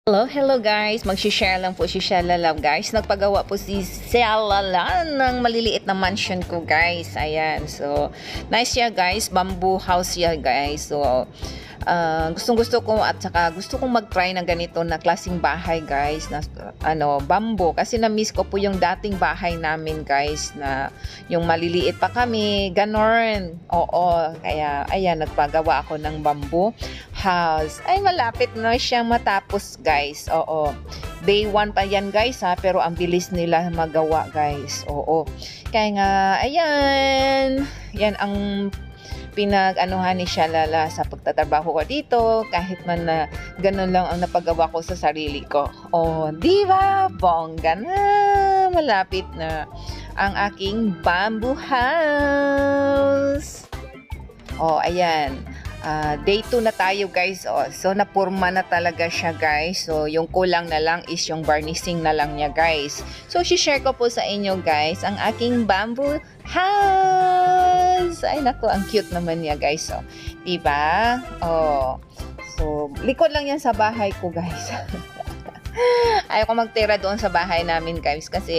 Hello guys! Mag-share lang po si Shalala guys. Nagpagawa po si Shalala ng maliliit na mansion ko guys. Ayan. So, nice siya guys. Bamboo house siya guys. So, gustong-gusto ko at saka gusto kong mag-try ng ganito na klaseng bahay guys na bamboo kasi na-miss ko po yung dating bahay namin guys na yung maliliit pa kami, ganon. Oo, kaya ayan, nagpagawa ako ng bamboo house. Ay, malapit na siyang matapos guys. Oo. Day 1 pa yan guys ha, pero ang bilis nila magawa guys. Oo. Kaya nga, ayan. Yan ang pinag-anuhan ni Shalala sa pagtatrabaho ko dito, kahit man na ganun lang ang napagawa ko sa sarili ko. Oh, di ba? Bongga na! Malapit na ang aking bamboo house. Oh, ayan. Day 2 na tayo guys. Oh, so napurma na talaga siya guys. So yung kulang na lang is yung varnishing na lang niya guys. So share ko po sa inyo guys ang aking bamboo house. Ay nako, ang cute naman niya guys. So, diba? Oh. So likod lang yan sa bahay ko guys. Ayoko magtira doon sa bahay namin guys kasi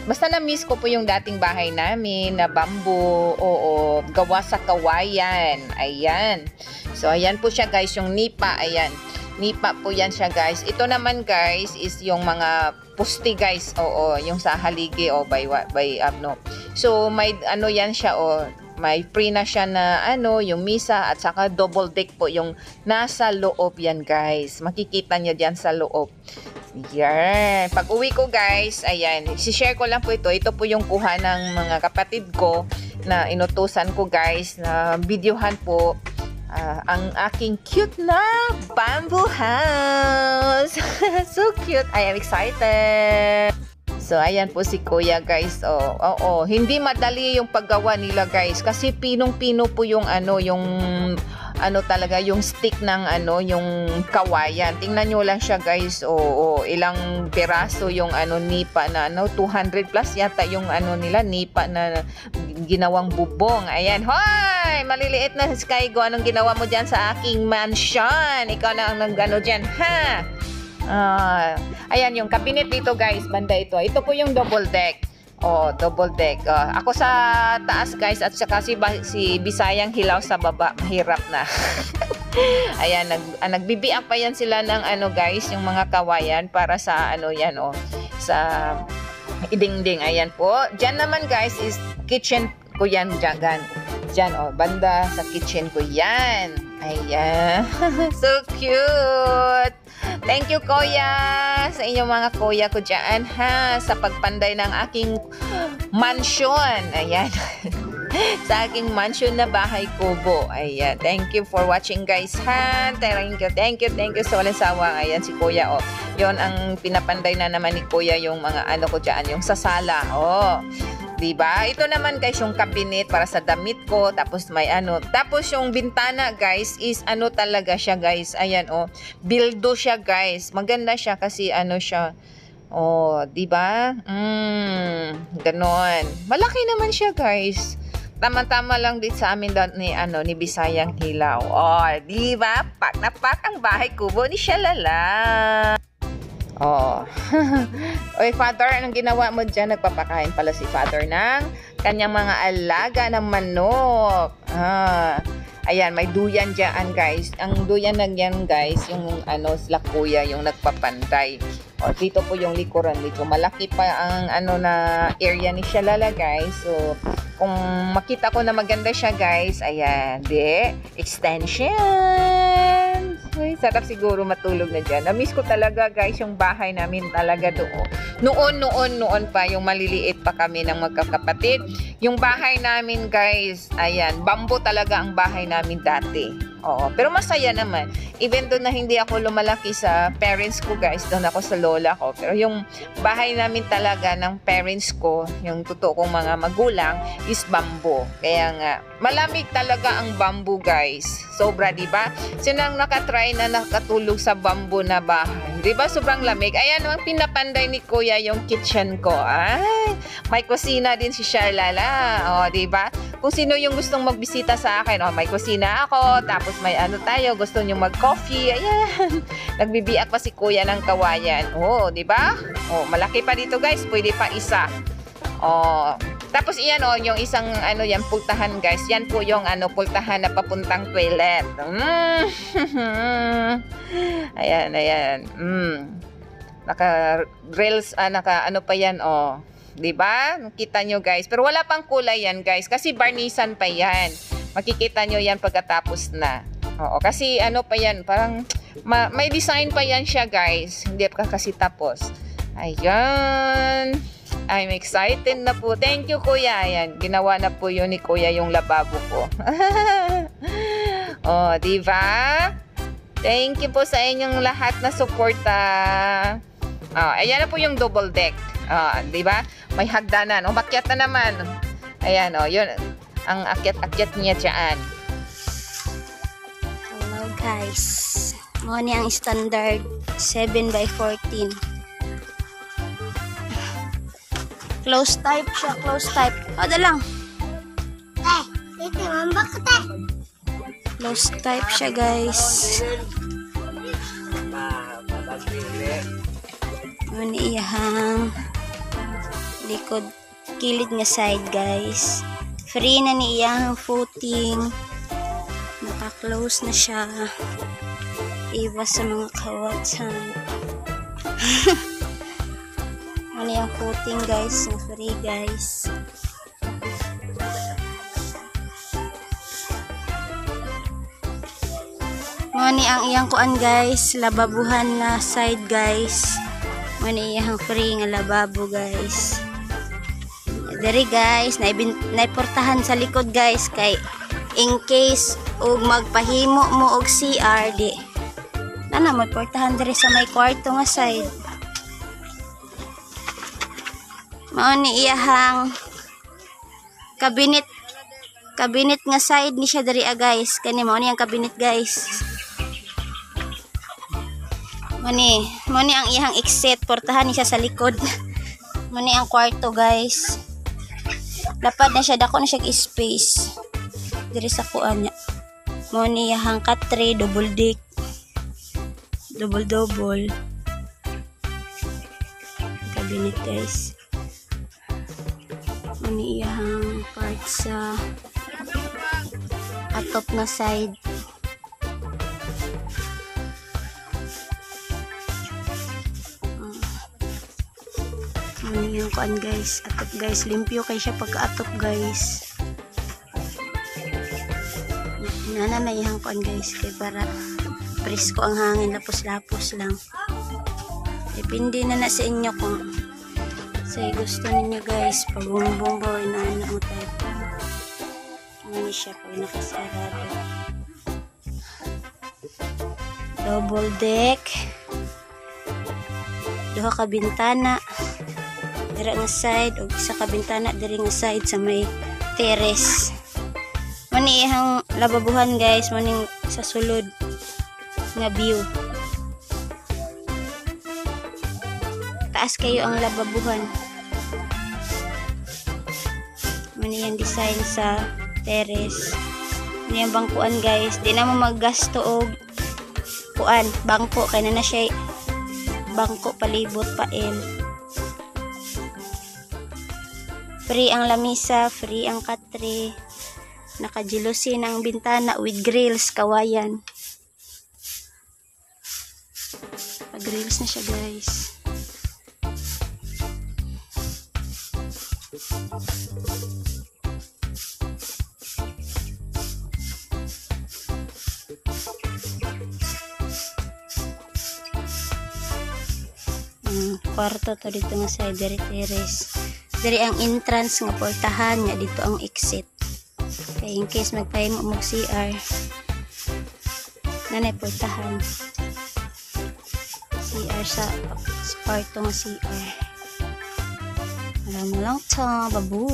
basta na-miss ko po yung dating bahay namin na bamboo, oo, gawa sa kawayan. Ayan. So ayan po siya guys, yung nipa, ayan. Nipa po yan siya guys. Ito naman guys is yung mga pusti guys, oo, yung sa haligi o by So may yan siya, may free na siya na yung misa at saka double deck po yung nasa loob yan guys. Makikita niyo diyan sa loob. Yan. Pag uwi ko guys, ayan, si-share ko lang po ito. Ito po yung kuha ng mga kapatid ko na inutusan ko guys na videohan po ang aking cute na bamboo house. So cute. I am excited. So, ayan po si Kuya guys. Oo, hindi madali yung paggawa nila guys. Kasi pinong-pino po yung talaga, yung stick ng yung kawayan. Tingnan nyo lang siya guys. Oo, ilang piraso yung nipa na 200 plus yata yung nila, nipa na ginawang bubong. Ayan, hoy! Maliliit na Skygo. Anong ginawa mo dyan sa aking mansion? Ikaw na ang dyan, ha? Ayan yung cabinet dito guys, banda ito. Ito po yung double deck. Double deck. Ako sa taas guys at saka si Bisayang Hilaw sa baba. Mahirap na. Ayan, nagbibiak pa yan sila ng guys, yung mga kawayan para sa sa idingding. Ayan po. Diyan naman guys is kitchen ko yan, dyan banda sa kitchen ko yan. Ayan. So cute. Thank you Kuya sa inyong mga kuya ko dyan ha, sa pagpanday ng aking mansion. Ayan. Sa aking mansion na bahay kubo. Ayan. Thank you for watching guys ha. Thank you sa walang sawang. Ayan si Kuya yon ang pinapanday na naman ni Kuya yung mga ko dyan, yung sa sala. Diba? Ito naman guys yung cabinet para sa damit ko. Tapos may Tapos yung bintana guys is talaga siya guys. Ayan Bildo siya guys. Maganda siya kasi siya. Diba? Ganon. Malaki naman siya guys. Tama-tama lang din sa amin ni Bisayang Hilaw. Diba? Pak na pak ang bahay kubo ni Shalala. Oy, Father, anong ginawa mo dyan? Nagpapakain pala si Father ng kanyang mga alaga ng manok. Ayan, may duyan dyan guys. Ang duyan na yan guys, yung sila Kuya, yung nagpapantay. Dito po yung likuran dito. Malaki pa ang na area ni Shalala guys. So, kung makita ko na maganda siya guys, ayan, extension. Ay, sarap siguro matulog na dyan. Na-miss ko talaga guys yung bahay namin talaga doon. Noon pa, yung maliliit pa kami ng magkakapatid. Yung bahay namin guys, ayan, bamboo talaga ang bahay namin dati. Pero masaya naman. Even doon na hindi ako lumalaki sa parents ko guys, doon ako sa lola ko. Pero yung bahay namin talaga ng parents ko, yung totoo kong mga magulang, is bamboo. Kaya nga, malamig talaga ang bamboo guys. Sobra, diba? Sinang nakatry na nakatulog sa bamboo na bahay? di ba sobrang lamig? Ayan, ang pinapanday ni Kuya yung kitchen ko. Ay, may kusina din si Sharlala. O, di ba? Kung sino yung gustong magbisita sa akin, may kusina ako, tapos may ano tayo, gusto nyo mag-coffee. Ayan. Nagbibiak pa si Kuya ng kawayan. O, di ba? O, malaki pa dito, guys. Pwede pa isa. O, tapos iyan yung isang yan pultahan, guys. Yan po yung pultahan na papuntang toilet. Ayan. Naka grills, naka pa yan, 'di ba? Kita nyo, guys. Pero wala pang kulay yan, guys, kasi barnisan pa yan. Makikita nyo yan pagkatapos na. Oo, kasi pa yan, parang may design pa yan siya, guys. Hindi pa kasi tapos. Ayan. I'm excited na po. Thank you, Kuya. Ayan, ginawa na po yun ni Kuya yung lababo ko. Di ba? Thank you po sa inyong lahat na suporta. Ayan na po yung double deck. Di ba? May hagdanan. Umakyat na naman. Ayan, yun. Ang akyat-akyat niya dyan. Hello, guys. Mo ni ang standard 7x14. Close type siya, close type. Ada lang. Ito, mambak ko tayo. Close type siya, guys. Ano iyahang likod, kilid nga side, guys. Free na ni iyahang footing. Naka-close na siya. Iwas sa mga kawatan. Ano yung footing, guys, na free, guys. Ano ang iyang kuan, guys, lababuhan na side, guys. Ano iyang free nga lababo, guys. Dere, guys, naiportahan sa likod, guys, kay in case og magpahimo mo og CR di na may portahan dere sa may kwarto nga side. Mao ni iyahang kabinet nga side ni siya diri, guys. Kani mao ni ang kabinet, guys. Mao ni ang iyahang exit, portahan ni siya sa likod. Mao ni ang kwarto, guys. Lapad na siya, dako na siya space diri sa kuan niya. Mao ni iyahang katre, double deck. Double kabinet, guys. Ini iyang part sa atop na side. Ini yung kuan, guys, atop, guys. Limpyo kay siya pagka-atop, guys. Nana na iyang kuan, guys, kay para presko ang hangin, lapos-lapos lang. Depende na sa inyo kung say gusto ninyo, guys, pag bumbong or inaano mo tayo. Ano siya pag nakasarado. Double deck. Duha ka bintana. Dira nga side o isa ka bintana diri nga side sa may terrace. Mani ihang lababuhan, guys, maning sa sulod nga view. Taas kayo ang lababuhan. Mani yung design sa terrace. Mani yung bangkuan, guys. Di na mo maggasto og kuan, bangko. Kaya na siya bangko palibot pa el. Free ang lamisa, free ang katre. Nakajilusin ang bintana with grills, kawayan. Pag-grills na siya, guys. Kwarto to dito nga sa terrace. Diri ang entrance nga portahan nga, dito ang exit. Kaya in case magpahimo mo CR, nanay portahan. CR sa kwarto nga CR. Alam mo lang to, babu.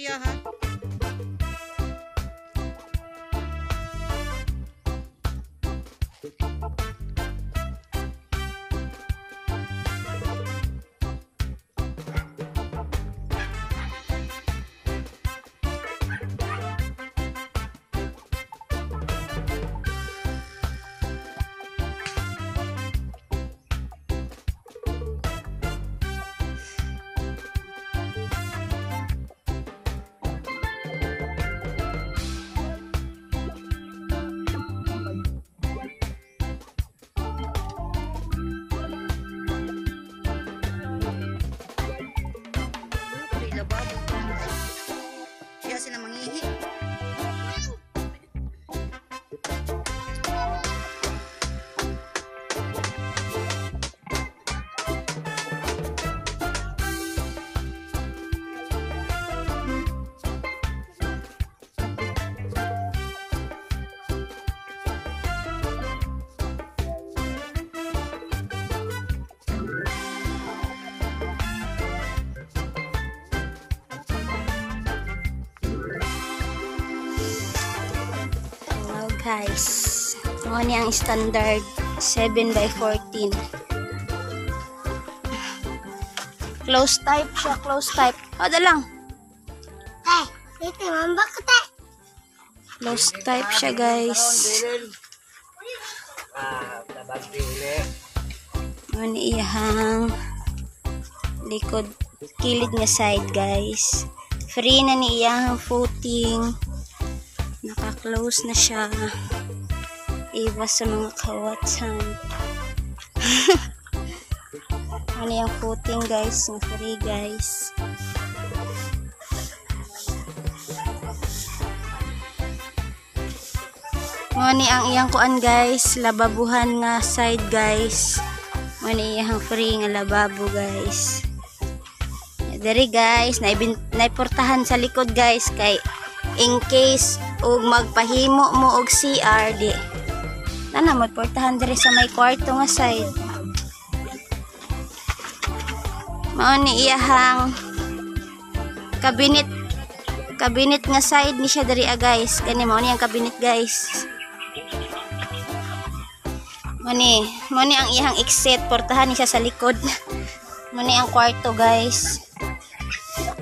iya ha. Kaya sila mangihi. Hello guys. Mo ni ang standard 7x14. Close type siya, close type. Ada lang. Dito, mambak ko tayo. Close type siya guys. Mo ni iyang likod kilid nga side guys. Free na ni iyang footing. Naka-close na siya. Iwas sa mga kawatsan. Ano yung footing guys? Yung free guys. Mani ang iyang kuan guys. Lababuhan nga side guys. Mani iyang free nga lababo guys. Dari guys. Naiportahan sa likod guys. Kay in case og magpahimo mo og CR di na magportahan diri sa may kwarto nga side. Mao ni iyahang kabinet nga side ni siya diri guys. Kani mao ni ang kabinet guys. Mao ni ang iyahang exit, portahan ni siya sa likod. Mao ni ang kwarto guys.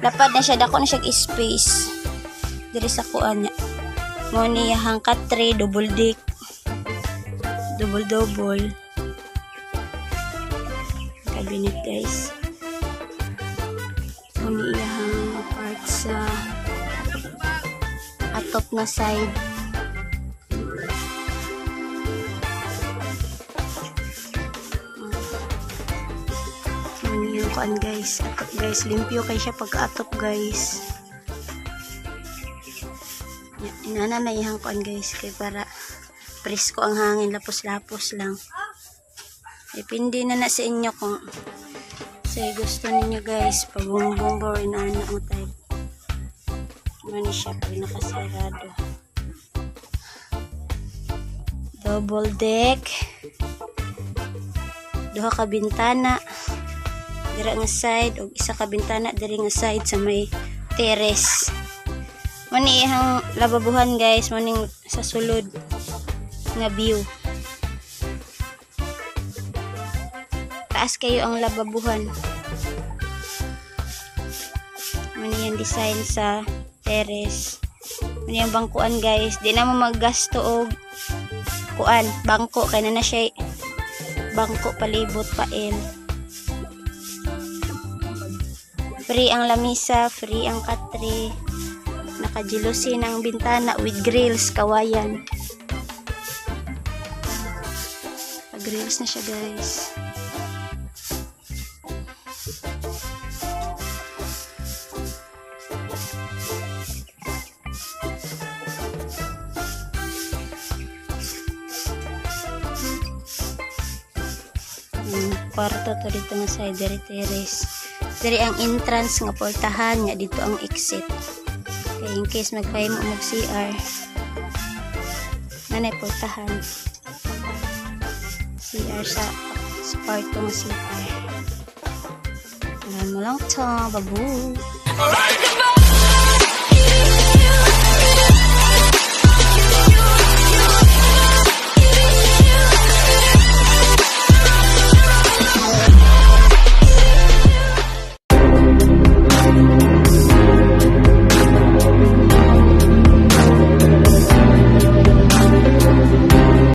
Lapad na siya, dako na siya space diri sa kuan niya. Mo ni iyahang katre double deck. Double cabinet guys. Mo ni iyahang part sa atop na side. Mo ni yung kuan guys. Atop guys, limpyo kay siya pag atop guys. Inana na iyang kuan guys kay para presko ang hangin, lapos-lapos lang. Depende na sa inyo kung say gusto ninyo guys pabumbong or inana ang type. Mani siya pag nakasarado. Double deck. Duha ka bintana dira nga side o isa ka bintana diri nga side sa may terrace. Mani ihang lababuhan guys, maning sa sulod nga view. Taas kayo ang lababuhan. Mani yung design sa terrace. Mani yung bangkuan guys. Di na mo maggasto og kuan, bangko. Kaya na siya bangko palibot pael. Free ang lamisa, free ang katre. Nakajilusin ang bintana with grills, kawayan. Grills na siya guys. Kwarto to dito nga side diri terrace. Diri ang entrance nga portahan nya, dito ang exit. Kaya in case magpahimo mo CR. Nanay portahan. CR sa kwarto nga CR. Alam mo lang to, babu.